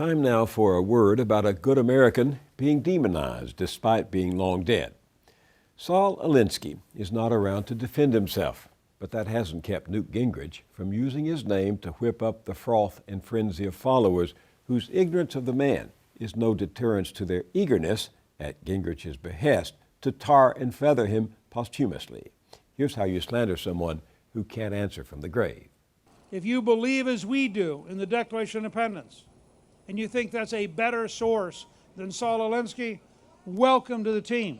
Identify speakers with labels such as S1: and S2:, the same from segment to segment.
S1: Time now for a word about a good American being demonized despite being long dead. Saul Alinsky is not around to defend himself, but that hasn't kept Newt Gingrich from using his name to whip up the froth and frenzy of followers whose ignorance of the man is no deterrence to their eagerness, at Gingrich's behest, to tar and feather him posthumously. Here's how you slander someone who can't answer from the grave.
S2: If you believe as we do in the Declaration of Independence, and you think that's a better source than Saul Alinsky, welcome to the team.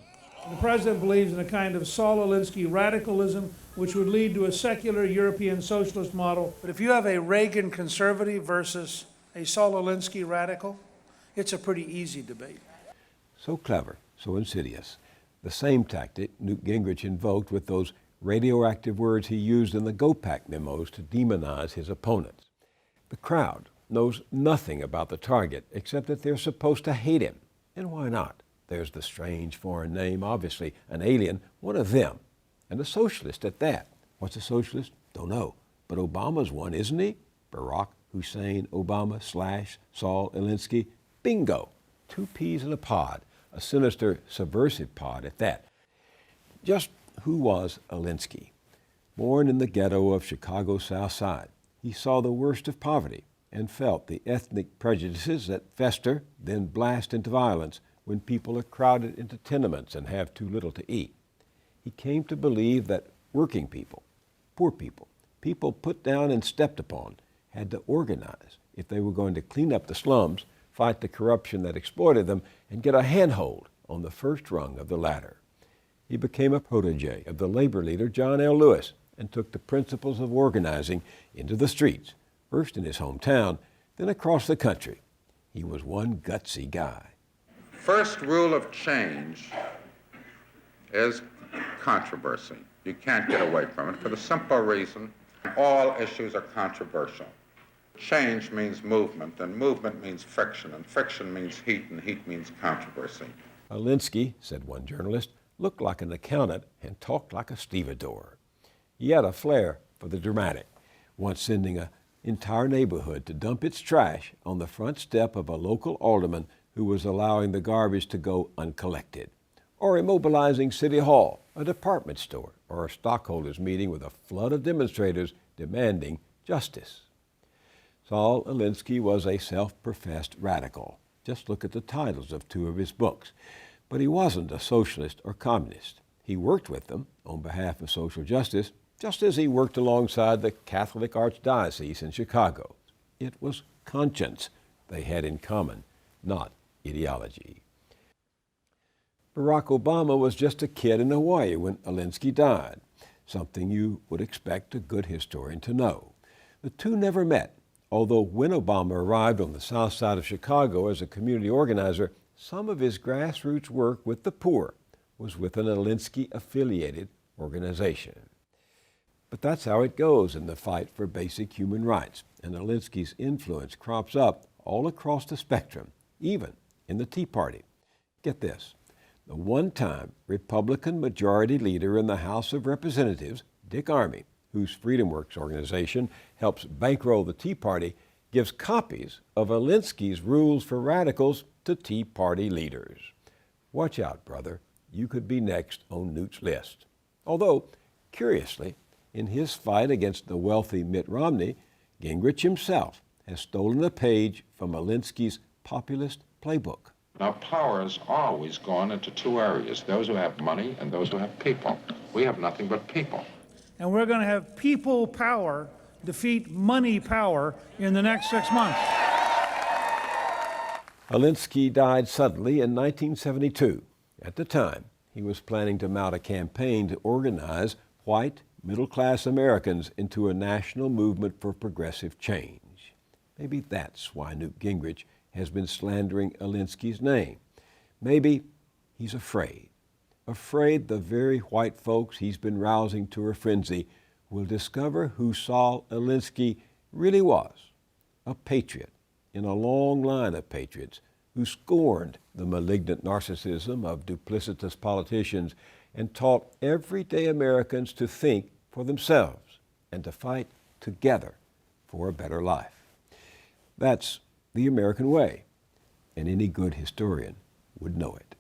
S2: The president believes in a kind of Saul Alinsky radicalism which would lead to a secular European socialist model. But if you have a Reagan conservative versus a Saul Alinsky radical, it's a pretty easy debate.
S1: So clever, so insidious. The same tactic Newt Gingrich invoked with those radioactive words he used in the GOPAC memos to demonize his opponents. The crowd knows nothing about the target except that they're supposed to hate him. And why not? There's the strange foreign name, obviously an alien, one of them, and a socialist at that. What's a socialist? Don't know. But Obama's one, isn't he? Barack Hussein Obama / Saul Alinsky. Bingo! 2 peas in a pod, a sinister, subversive pod at that. Just who was Alinsky? Born in the ghetto of Chicago's South Side, he saw the worst of poverty and felt the ethnic prejudices that fester, then blast into violence when people are crowded into tenements and have too little to eat. He came to believe that working people, poor people, people put down and stepped upon, had to organize if they were going to clean up the slums, fight the corruption that exploited them, and get a handhold on the first rung of the ladder. He became a protege of the labor leader John L. Lewis and took the principles of organizing into the streets, first in his hometown, then across the country. He was one gutsy guy.
S3: First rule of change is controversy. You can't get away from it for the simple reason all issues are controversial. Change means movement, and movement means friction, and friction means heat, and heat means controversy.
S1: Alinsky, said one journalist, looked like an accountant and talked like a stevedore. He had a flair for the dramatic, once sending an entire neighborhood to dump its trash on the front step of a local alderman who was allowing the garbage to go uncollected, or immobilizing City Hall, a department store, or a stockholders meeting with a flood of demonstrators demanding justice. Saul Alinsky was a self-professed radical. Just look at the titles of 2 of his books. But he wasn't a socialist or communist. He worked with them on behalf of social justice, just as he worked alongside the Catholic Archdiocese in Chicago. It was conscience they had in common, not ideology. Barack Obama was just a kid in Hawaii when Alinsky died, something you would expect a good historian to know. The two never met, although when Obama arrived on the south side of Chicago as a community organizer, some of his grassroots work with the poor was with an Alinsky-affiliated organization. But that's how it goes in the fight for basic human rights, and Alinsky's influence crops up all across the spectrum, even in the Tea Party. Get this, the one-time Republican majority leader in the House of Representatives, Dick Armey, whose Freedom Works organization helps bankroll the Tea Party, gives copies of Alinsky's rules for radicals to Tea Party leaders. Watch out, brother. You could be next on Newt's list. Although, curiously, in his fight against the wealthy Mitt Romney, Gingrich himself has stolen a page from Alinsky's populist playbook.
S4: Now, power has always gone into 2 areas, those who have money and those who have people. We have nothing but people.
S2: And we're going to have people power defeat money power in the next 6 months.
S1: Alinsky died suddenly in 1972. At the time, he was planning to mount a campaign to organize white, middle-class Americans into a national movement for progressive change. Maybe that's why Newt Gingrich has been slandering Alinsky's name. Maybe he's afraid the very white folks he's been rousing to a frenzy will discover who Saul Alinsky really was, a patriot in a long line of patriots who scorned the malignant narcissism of duplicitous politicians and taught everyday Americans to think for themselves and to fight together for a better life. That's the American way, and any good historian would know it.